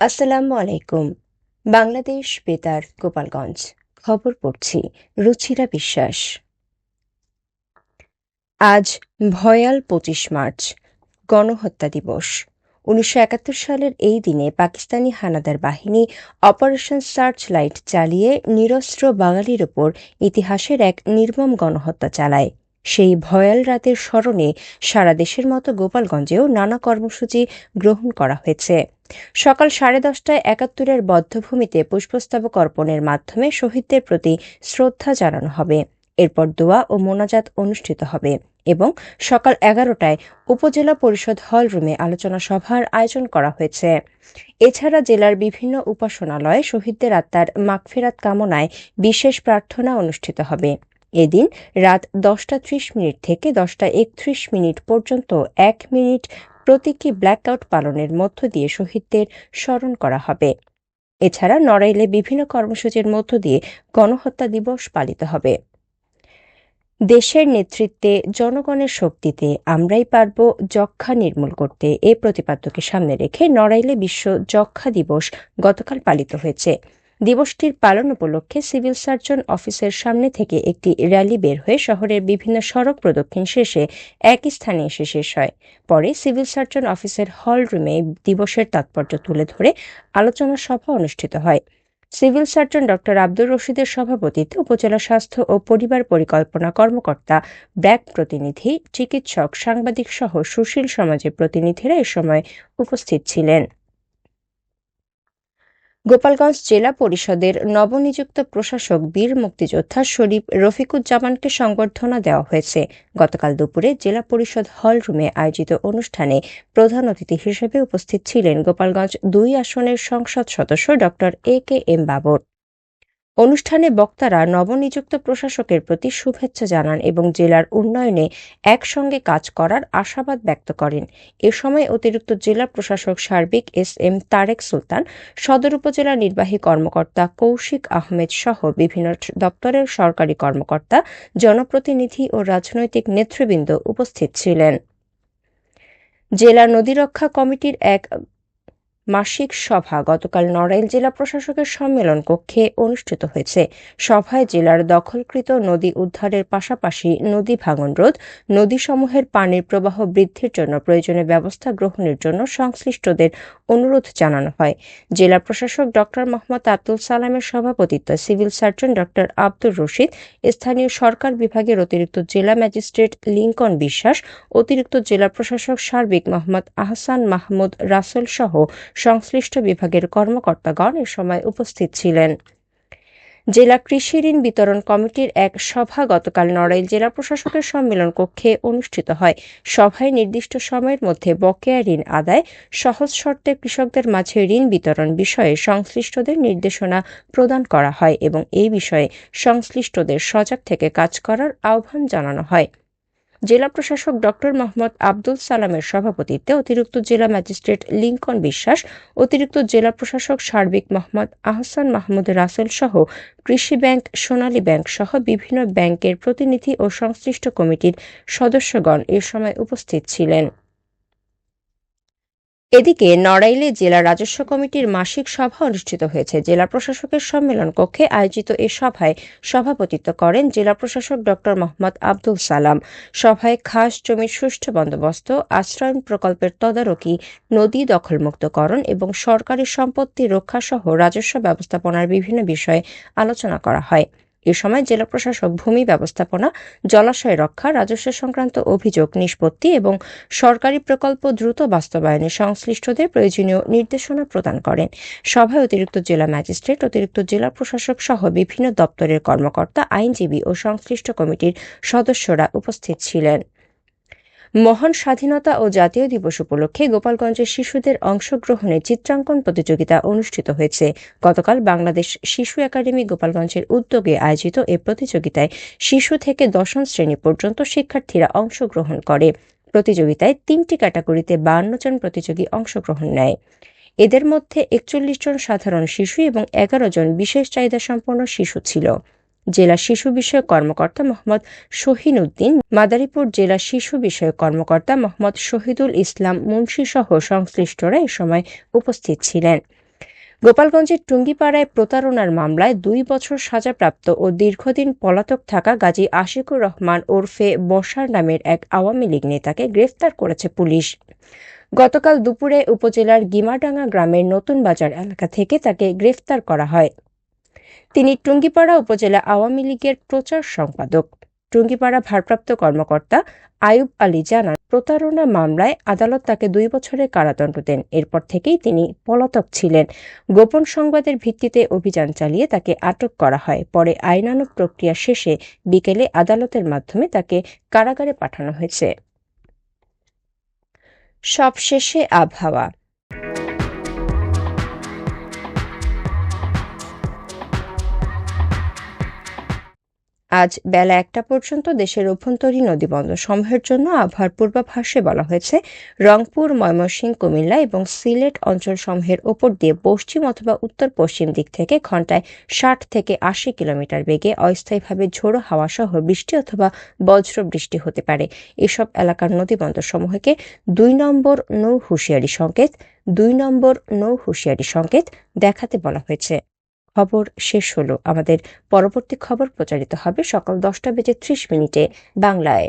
আসসালামু আলাইকুম। বাংলাদেশ বেতার গোপালগঞ্জ। খবর পড়ছি রুচিরা বিশ্বাস। আজ ভয়াল ২৫ মার্চ, গণহত্যা দিবস। ১৯৭১ সালের এই দিনে পাকিস্তানি হানাদার বাহিনী অপারেশন সার্চ লাইট চালিয়ে নিরস্ত্র বাঙালির ওপর ইতিহাসের এক নির্মম গণহত্যা চালায়। সেই ভয়াল রাতের স্মরণে সারা দেশের মতো গোপালগঞ্জেও নানা কর্মসূচি গ্রহণ করা হয়েছে। সকাল 10:30টায় ৭১-এর বধ্যভূমিতে পুষ্পস্তবক অর্পণের মাধ্যমে শহীদদের প্রতি শ্রদ্ধা জানানো হবে। এরপর দোয়া ও মোনাজাত অনুষ্ঠিত হবে এবং সকাল 11টায় উপজেলা পরিষদ হল রুমে আলোচনা সভার আয়োজন করা হয়েছে। এছাড়া জেলার বিভিন্ন উপাসনালয়ে শহীদদের আত্মার মাগফিরাত কামনায় বিশেষ প্রার্থনা অনুষ্ঠিত হবে। এদিন রাত 10:30 থেকে 10:31 পর্যন্ত 1 মিনিট প্রতীকী ব্ল্যাকআউট পালনের মধ্য দিয়ে শহীদদের স্মরণ করা হবে। এছাড়া নড়াইলে বিভিন্ন কর্মসূচির মধ্য দিয়ে গণহত্যা দিবস পালিত হবে। দেশের নেতৃত্বে, জনগণের শক্তিতে আমরাই পারব যক্ষ্মা নির্মূল করতে, এ প্রতিপাদ্যকে সামনে রেখে নড়াইলে বিশ্ব যক্ষ্মা দিবস গতকাল পালিত হয়েছে। দিবসটির পালন উপলক্ষে সিভিল সার্জন অফিসের সামনে থেকে একটি র্যালি বের হয়ে শহরের বিভিন্ন সড়ক প্রদক্ষিণ শেষে একই স্থানে এসে শেষ হয়। পরে সিভিল সার্জন অফিসের হল রুমে দিবসের তাৎপর্য তুলে ধরে আলোচনা সভা অনুষ্ঠিত হয়। সিভিল সার্জন ডক্টর আব্দুর রশিদের সভাপতিত্বে উপজেলা স্বাস্থ্য ও পরিবার পরিকল্পনা কর্মকর্তা, ব্র্যাক প্রতিনিধি, চিকিৎসক, সাংবাদিক সহ সুশীল সমাজের প্রতিনিধিরা এ সময় উপস্থিত ছিলেন। গোপালগঞ্জ জেলা পরিষদের নবনিযুক্ত প্রশাসক বীর মুক্তিযোদ্ধা শরীফ রফিকুজ্জামানকে সংবর্ধনা দেওয়া হয়েছে। গতকাল দুপুরে জেলা পরিষদ হল রুমে আয়োজিত অনুষ্ঠানে প্রধান অতিথি হিসেবে উপস্থিত ছিলেন গোপালগঞ্জ ২ আসনের সংসদ সদস্য ডক্টর এ.কে.এম. বাবর। অনুষ্ঠানে বক্তারা নবনিযুক্ত প্রশাসকের প্রতি শুভেচ্ছা জানান এবং জেলার উন্নয়নে একসঙ্গে কাজ করার আশাবাদ ব্যক্ত করেন। এ সময় অতিরিক্ত জেলা প্রশাসক সার্বিক এস.এম. তারেক সুলতান, সদর উপজেলা নির্বাহী কর্মকর্তা কৌশিক আহমেদ সহ বিভিন্ন দপ্তরের সরকারি কর্মকর্তা, জনপ্রতিনিধি ও রাজনৈতিক নেতৃবৃন্দ উপস্থিত ছিলেন। জেলা নদী রক্ষা কমিটির এক মাসিক সভা গতকাল নড়াইল জেলা প্রশাসকের সম্মেলন কক্ষে অনুষ্ঠিত হয়েছে। সভায় জেলার দখলকৃত নদী উদ্ধারের পাশাপাশি নদী ভাঙন রোধ, নদীসমূহের পানির প্রবাহ বৃদ্ধির জন্য প্রয়োজনীয় ব্যবস্থা গ্রহণের জন্য সংশ্লিষ্টদের অনুরোধ জানানো হয়। জেলা প্রশাসক ডক্টর মোহাম্মদ আব্দুল সালামের সভাপতিত্বে civil surgeon doctor Abdur Rashid, স্থানীয় সরকার বিভাগের অতিরিক্ত জেলা ম্যাজিস্ট্রেট লিংকন বিশ্বাস, অতিরিক্ত জেলা প্রশাসক সার্বিক মোহাম্মদ আহসান মাহমুদ রাসেল সহ সংশ্লিষ্ট বিভাগের কর্মকর্তাগণ এ সময় উপস্থিত ছিলেন। জেলা কৃষি ঋণ বিতরণ কমিটির এক সভা গতকাল নড়াইল জেলা প্রশাসকের সম্মেলন কক্ষে অনুষ্ঠিত হয়। সভায় নির্দিষ্ট সময়ের মধ্যে বকেয়া ঋণ আদায়, সহজ শর্তে কৃষকদের মাঝে ঋণ বিতরণ বিষয়ে সংশ্লিষ্টদের নির্দেশনা প্রদান করা হয় এবং এই বিষয়ে সংশ্লিষ্টদের সজাগ থেকে কাজ করার আহ্বান জানানো হয়। জেলা প্রশাসক ডক্টর মোহাম্মদ আব্দুল সালামের সভাপতিত্বে অতিরিক্ত জেলা ম্যাজিস্ট্রেট লিংকন বিশ্বাস, অতিরিক্ত জেলা প্রশাসক সার্বিক মোহাম্মদ আহসান মাহমুদ রাসেল সহ কৃষি ব্যাংক, সোনালী ব্যাংক সহ বিভিন্ন ব্যাংকের প্রতিনিধি ও সংশ্লিষ্ট কমিটির সদস্যগণ এ সময় উপস্থিত ছিলেন। এদিকে নড়াইলে জেলা রাজস্ব কমিটির মাসিক সভা অনুষ্ঠিত হয়েছে। জেলা প্রশাসকের সম্মেলন কক্ষে আয়োজিত এ সভায় সভাপতিত্ব করেন জেলা প্রশাসক ডক্টর মোহাম্মদ আব্দুল সালাম। সভায় খাস জমির সুষ্ঠু বন্দোবস্ত, আশ্রয়ণ প্রকল্পের তদারকি, নদী দখলমুক্তকরণ এবং সরকারি সম্পত্তি রক্ষা সহ রাজস্ব ব্যবস্থাপনার বিভিন্ন বিষয়ে আলোচনা করা হয়। এ সময় জেলা প্রশাসক ভূমি ব্যবস্থাপনা, জলাশয় রক্ষা, রাজস্ব সংক্রান্ত অভিযোগ নিষ্পত্তি এবং সরকারি প্রকল্প দ্রুত বাস্তবায়নে সংশ্লিষ্টদের প্রয়োজনীয় নির্দেশনা প্রদান করেন। সভায় অতিরিক্ত জেলা ম্যাজিস্ট্রেট, অতিরিক্ত জেলা প্রশাসক সহ বিভিন্ন দপ্তরের কর্মকর্তা, আইনজীবী ও সংশ্লিষ্ট কমিটির সদস্যরা উপস্থিত ছিলেন। মহান স্বাধীনতা ও জাতীয় দিবস উপলক্ষে গোপালগঞ্জের শিশুদের অংশগ্রহণে চিত্রাঙ্কন প্রতিযোগিতা অনুষ্ঠিত হয়েছে। গতকাল বাংলাদেশ শিশু একাডেমি গোপালগঞ্জের উদ্যোগে আয়োজিত এ প্রতিযোগিতায় শিশু থেকে দশম শ্রেণী পর্যন্ত শিক্ষার্থীরা অংশগ্রহণ করে। প্রতিযোগিতায় ৩টি ক্যাটাগরিতে ৫২ জন প্রতিযোগী অংশগ্রহণ নেয়। এদের মধ্যে ৪১ জন সাধারণ শিশু এবং ১১ জন বিশেষ চাহিদাসম্পন্ন শিশু ছিল। জেলা শিশু বিষয়ক কর্মকর্তা মোহাম্মদ শহীন উদ্দিন, মাদারীপুর জেলা শিশু বিষয়ক কর্মকর্তা মোহাম্মদ শহীদুল ইসলাম মুন্সি সহ সংশ্লিষ্টরা এ সময় উপস্থিত ছিলেন। গোপালগঞ্জের টুঙ্গিপাড়ায় প্রতারণার মামলায় 2 বছর সাজাপ্রাপ্ত ও দীর্ঘদিন পলাতক থাকা গাজী আশিকুর রহমান ওরফে বসার নামের এক আওয়ামী লীগ নেতাকে গ্রেফতার করেছে পুলিশ। গতকাল দুপুরে উপজেলার গিমাডাঙ্গা গ্রামের নতুন বাজার এলাকা থেকে তাকে গ্রেফতার করা হয়। তিনি টুঙ্গিপাড়া উপজেলা আওয়ামী লীগের প্রচার সম্পাদক। টুঙ্গিপাড়া ভারপ্রাপ্ত কর্মকর্তা আয়ুব আলী জানান, প্রতারণা মামলায় আদালত তাকে 2 বছরের কারাদণ্ড দেন। এরপর থেকেই তিনি পলাতক ছিলেন। গোপন সংবাদের ভিত্তিতে অভিযান চালিয়ে তাকে আটক করা হয়। পরে আইনানুগ প্রক্রিয়া শেষে বিকেলে আদালতের মাধ্যমে তাকে কারাগারে পাঠানো হয়েছে। সবশেষে আবহাওয়া। আজ বেলা 1টা পর্যন্ত দেশের অভ্যন্তরীণ নদীবন্দর সমূহের জন্য আবহাওয়ার পূর্বাভাসে বলা হয়েছে, রংপুর, ময়মনসিংহ, কুমিল্লা এবং সিলেট অঞ্চলসমূহের ওপর দিয়ে পশ্চিম অথবা উত্তর পশ্চিম দিক থেকে ঘণ্টায় 60 থেকে 80 কিলোমিটার বেগে অস্থায়ীভাবে ঝোড়ো হাওয়া সহ বৃষ্টি অথবা বজ্র বৃষ্টি হতে পারে। এসব এলাকার নদীবন্দর সমূহকে 2 নম্বর নৌ হুঁশিয়ারি সংকেত দেখাতে বলা হয়েছে। খবর শেষ হলো। আমাদের পরবর্তী খবর প্রচারিত হবে সকাল 10টা বেজে 30 মিনিটে বাংলায়।